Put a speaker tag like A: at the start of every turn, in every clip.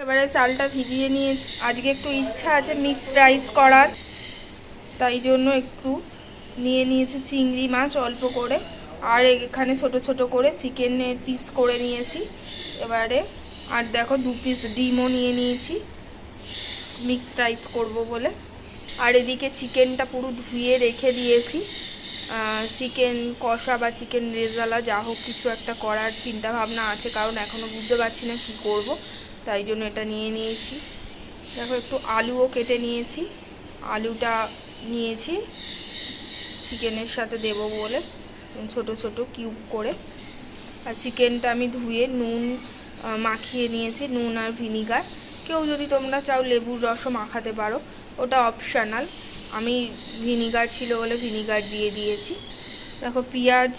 A: এবারে চালটা ভিজিয়ে নিয়েছি। আজকে একটু ইচ্ছা আছে মিক্সড রাইস করার, তাই জন্য একটু নিয়ে নিয়েছি চিংড়ি মাছ অল্প করে, আর এখানে ছোট ছোট করে চিকেনের পিস করে নিয়েছি। এবারে আর দেখো 2 পিস ডিমও নিয়ে নিয়েছি মিক্সড রাইস করব বলে। আর এদিকে চিকেনটা পুরো ধুয়ে রেখে দিয়েছি। চিকেন কষা বা চিকেন রেজালা যা হোক কিছু একটা করার চিন্তা ভাবনা আছে, কারণ এখনও বুঝতে পারছি না কী করব, তাই জন্য এটা নিয়ে নিয়েছি। দেখো একটু আলুও কেটে নিয়েছি, আলুটা নিয়েছি চিকেনের সাথে দেব বলে ছোট ছোট কিউব করে। আর চিকেনটা আমি ধুয়ে নুন মাখিয়ে নিয়েছি, নুন আর ভিনিগার। কেউ যদি তোমরা চাও লেবুর রসও মাখাতে পারো, ওটা অপশনাল। আমি ভিনিগার ছিল বলে ভিনিগার দিয়ে দিয়েছি। দেখো পেঁয়াজ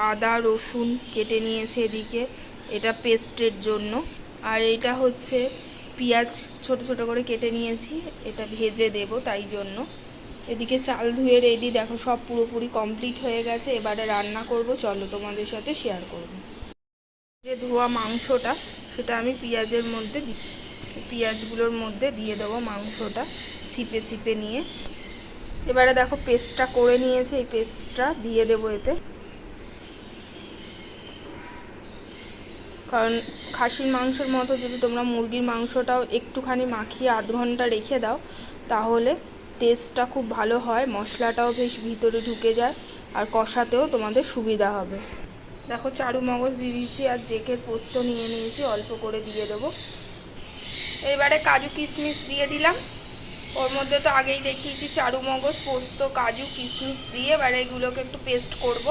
A: আদা রসুন কেটে নিয়েছে এদিকে, এটা পেস্টের জন্য। আর এটা হচ্ছে পেঁয়াজ ছোট ছোট করে কেটে নিয়েছি, এটা ভেজে দেব তাই জন্য। এদিকে চাল ধুয়ে রেডি, দেখো সব পুরোপুরি কমপ্লিট হয়ে গেছে। এবারে রান্না করব, চলো তোমাদের সাথে শেয়ার করব। যে ধোয়া মাংসটা সেটা আমি পেঁয়াজগুলোর মধ্যে দিয়ে দেবো মাংসটা চিপে চিপে নিয়ে। এবারে দেখো পেস্টটা করে নিয়েছে, এই পেস্টটা দিয়ে দেবো এতে। কারণ খাসির মাংসের মতো যদি তোমরা মুরগির মাংসটাও একটুখানি মাখিয়ে আধ ঘন্টা রেখে দাও, তাহলে টেস্টটা খুব ভালো হয়, মশলাটাও বেশ ভিতরে ঢুকে যায়, আর কষাতেও তোমাদের সুবিধা হবে। দেখো চারু মগজ দিয়ে দিয়েছি, আর জেকের পোস্ত নিয়ে নিয়েছি, অল্প করে দিয়ে দেবো। এবারে কাজু কিশমিশ দিয়ে দিলাম, ওর মধ্যে তো আগেই দেখিয়েছি চারু মগজ পোস্ত কাজু কিশমিশ দিয়ে। এবারে এগুলোকে একটু পেস্ট করব।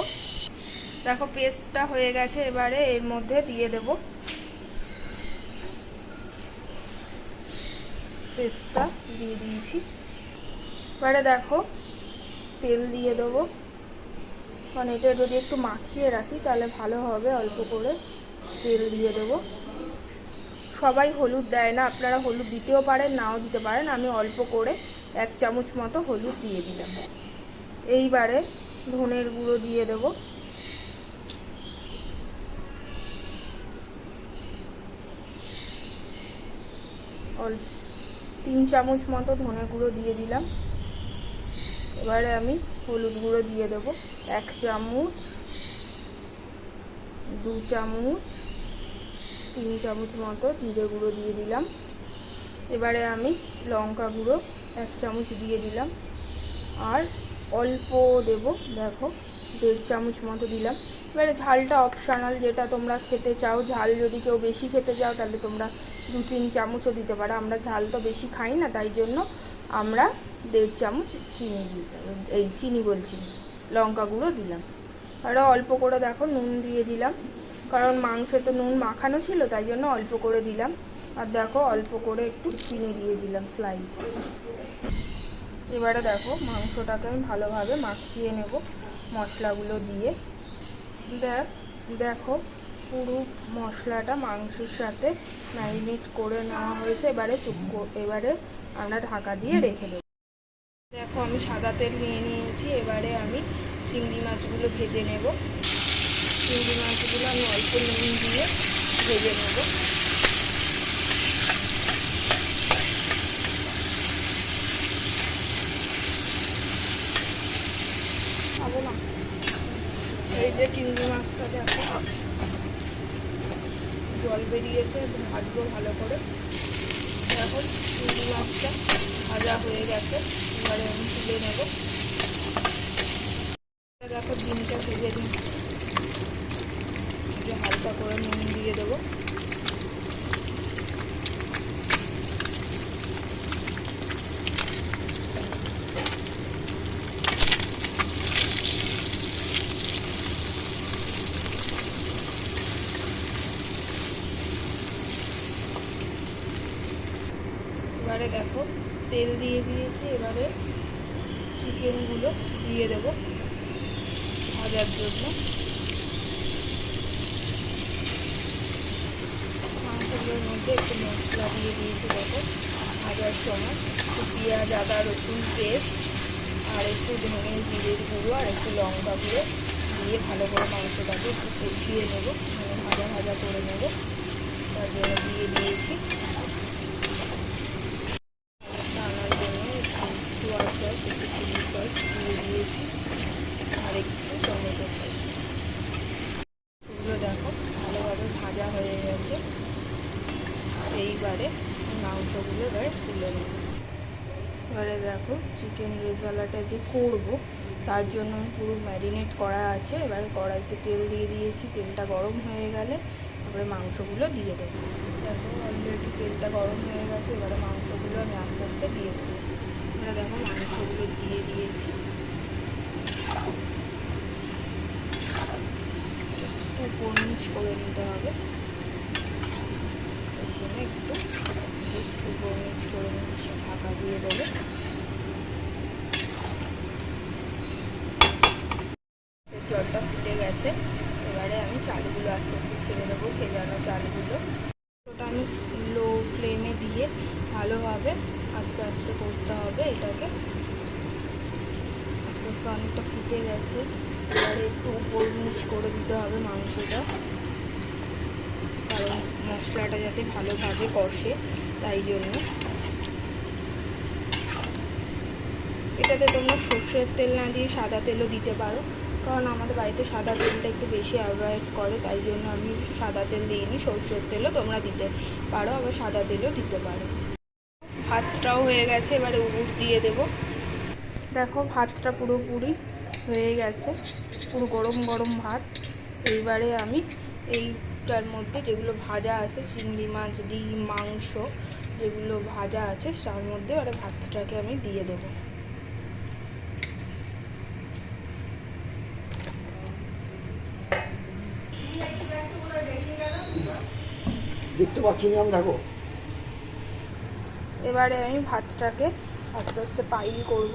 A: দেখো পেস্টটা হয়ে গেছে, এবারে এর মধ্যে দিয়ে দেব পেস্টটা দিয়ে দিয়েছি। এবারে দেখো তেল দিয়ে দেবো, কারণ এটা যদি একটু মাখিয়ে রাখি তাহলে ভালো হবে। অল্প করে তেল দিয়ে দেবো। সবাই হলুদ দেয় না, আপনারা হলুদ দিতেও পারেন নাও দিতে পারেন, আমি অল্প করে 1 চামচ মতো হলুদ দিয়ে দিলাম। এইবারে ধনের গুঁড়ো দিয়ে দেবো, অল্প 3 চামচ মতো ধনে গুঁড়ো দিয়ে দিলাম। এবারে আমি হলুদ গুঁড়ো দিয়ে দেবো 1 চামচ, 2 চামচ, 3 চামচ মতো জিরে গুঁড়ো দিয়ে দিলাম। এবারে আমি লঙ্কা গুঁড়ো 1 চামচ দিয়ে দিলাম, আর অল্প দেব, দেখো 1.5 চামচ মতো দিলাম। এবারে ঝালটা অপশনাল, যেটা তোমরা খেতে চাও। ঝাল যদি কেউ বেশি খেতে চাও তাহলে তোমরা 2-3 চামচও দিতে পারো। আমরা ঝাল তো বেশি খাই না, তাই জন্য আমরা 1.5 চামচ চিনি বলছি লঙ্কা গুঁড়ো দিলাম। আরও অল্প করে দেখো নুন দিয়ে দিলাম, কারণ মাংসে তো নুন মাখানো ছিল, তাই জন্য অল্প করে দিলাম। আর দেখো অল্প করে একটু চিনি দিয়ে দিলাম স্লাইড। এবারে দেখো মাংসটাকে আমি ভালোভাবে মাখিয়ে নেব মশলাগুলো দিয়ে। দেখো পুরো মশলাটা মাংসের সাথে ম্যারিনেট করে নেওয়া হয়েছে। এবারে আমরা ঢাকা দিয়ে রেখে দেবো। দেখো আমি সাদা তেল নিয়ে নিয়েছি, এবারে আমি চিংড়ি মাছগুলো ভেজে নেব। চিংড়ি মাছগুলো আমি অল্প নুন দিয়ে ভেজে নেব। খাবো না। এই যে চিংড়ি মাছটা দেখো জল বেরিয়েছে, ভাজবো ভালো করে। দেখো চিংড়ি মাছটা ভাজা হয়ে গেছে, এবারে আমি তুলে নেব। দেখো ডিমটা ভেজে দিচ্ছি, হালকা করে নুন দিয়ে দেবো। এবারে দেখো তেল দিয়ে দিয়েছি, এবারে চিকেনগুলো দিয়ে দেবো ভাজার জন্য। মাংসগুলোর মধ্যে একটু মশলা দিয়ে দিয়েছি দেখো ভাজার সময়, একটু পেঁয়াজ আদা রসুন পেস্ট, আর একটু ধনে জিরের গুঁড়ো, আর একটু লঙ্কা গুঁড়ো দিয়ে ভালো করে মাংসটাকে একটু কষিয়ে নেবো, ভাজা ভাজা করে নেবো, তার জন্য দিয়ে দিয়েছি। এবারে মাংসগুলো এবারে তুলে নেব। এবারে দেখো চিকেন রেজালাটা যে করব তার জন্য পুরো ম্যারিনেট করা আছে। এবারে কড়াইতে তেল দিয়ে দিয়েছি, তেলটা গরম হয়ে গেলে তারপরে মাংসগুলো দিয়ে দেবো। দেখো অলরেডি তেলটা গরম হয়ে গেছে, এবারে মাংসগুলো আমি আস্তে আস্তে দিয়ে দেবো। এবারে দেখো মাংসগুলো দিয়ে দিয়েছি, একটু পনিচ করে নিতে হবে, এর জন্য একটু জাস্ট পনিচ করে নিচ্ছি, ঢাকা দিয়ে দেবো। জলটা ফুটে গেছে, এবারে আমি চালগুলো আস্তে আস্তে ছেড়ে দেবো, ভেজানো চালগুলো। ওটা আমি লো ফ্লেমে দিয়ে ভালোভাবে আস্তে আস্তে করতে হবে এটাকে। আস্তে আস্তে অনেকটা ফুটে গেছে, এবারে একটু উপর নিচ করে দিতে হবে মাংসটা, কারণ মশলাটা যাতে ভালোভাবে কষে, তাই জন্য। এটাতে তোমরা সর্ষের তেল না দিয়ে সাদা তেলও দিতে পারো, কারণ আমাদের বাড়িতে সাদা তেলটা একটু বেশি অ্যাভয়েড করে, তাই জন্য আমি সাদা তেল দিইনি। সর্ষের তেলও তোমরা দিতে পারো, আবার সাদা তেলও দিতে পারো। ভাতটাও হয়ে গেছে, এবারে উড় দিয়ে দেব। দেখো ভাতটা পুরোপুরি হয়ে গেছে, পুরো গরম গরম ভাত। এইবারে আমি এইটার মধ্যে যেগুলো ভাজা আছে, চিংড়ি মাছ, ডিম, মাংস যেগুলো ভাজা আছে তার মধ্যে এবারে ভাতটাকে আমি দিয়ে দেবো।
B: দেখতে পাচ্ছি না আমি, দেখো।
A: এবারে আমি ভাতটাকে আস্তে আস্তে পাইল করব,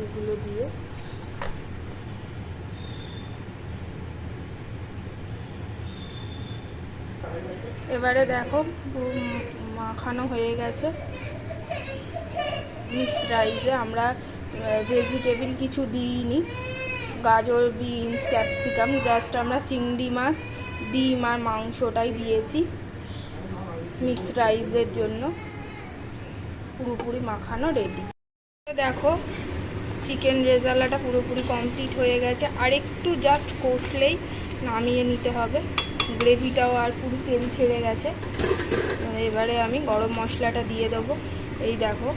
A: এগুলো দিয়ে। এবারে দেখো পুরো মাখানো হয়ে গেছে। মিক্সড রাইসে আমরা ভেজিটেবল কিছু দিইনি, গাজর, বিনস, ক্যাপসিকাম, জাস্ট আমরা চিংড়ি মাছ, ডিম আর মাংসটাই দিয়েছি মিক্সড রাইসের জন্য। পুরোপুরি মাখানো রেডি। দেখো চিকেন রেজালাটা পুরোপুরি কমপ্লিট হয়ে গেছে, আর একটু জাস্ট কষলেই নামিয়ে নিতে হবে। গ্রেভিটাও আর পুরো তেল ছেড়ে গেছে। এবারে আমি গরম মশলাটা দিয়ে দেবো। এই দেখো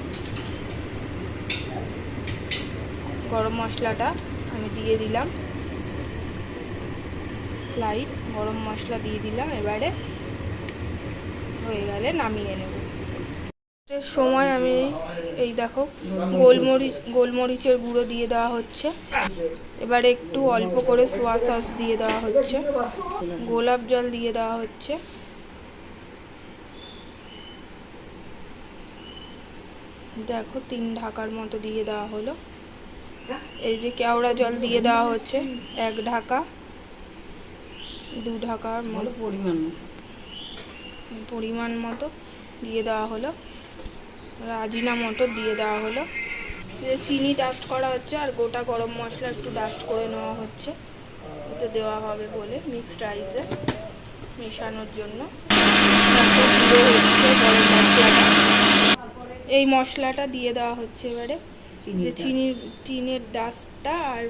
A: গরম মশলাটা আমি দিয়ে দিলাম, স্লাইড গরম মশলা দিয়ে দিলাম। এবারে হয়ে গেলে নামিয়ে নেব। সময় আমি এই দেখো গোলমরিচের গুঁড়ো দিয়ে দেওয়া হচ্ছে। এবারে একটু অল্প করে সোয়া সস দিয়ে দেওয়া হচ্ছে, গোলাপ জল দিয়ে দেওয়া হচ্ছে, দেখো 3 ঢাকার মতো দিয়ে দেওয়া হলো। এই যে কেওড়া জল দিয়ে দেওয়া হচ্ছে 1 ঢাকা, 2 ঢাকার মতো পরিমাণ মতো দিয়ে দেওয়া হলো। আজিনা মতো দিয়ে দেওয়া হলো। চিনি ডাস্ট করা হচ্ছে, আর গোটা গরম মশলা একটু ডাস্ট করে নেওয়া হচ্ছে, এতে দেওয়া হবে বলে মিক্সড রাইসে মেশানোর জন্য। গরম মশলাটা, এই মশলাটা দিয়ে দেওয়া হচ্ছে এবারে, যে চিনির ডাস্টটা আর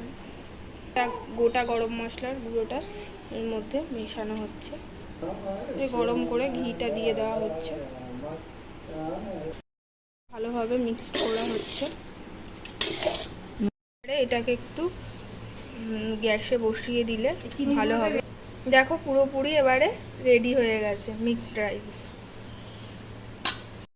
A: গোটা গরম মশলার গুঁড়োটা এর মধ্যে মেশানো হচ্ছে। গরম করে ঘিটা দিয়ে দেওয়া হচ্ছে, ভালোভাবে মিক্সড করা হচ্ছে। এটাকে একটু গ্যাসে বসিয়ে দিলে ভালো হবে। দেখো পুরোপুরি এবারে রেডি হয়ে গেছে মিক্সড রাইস।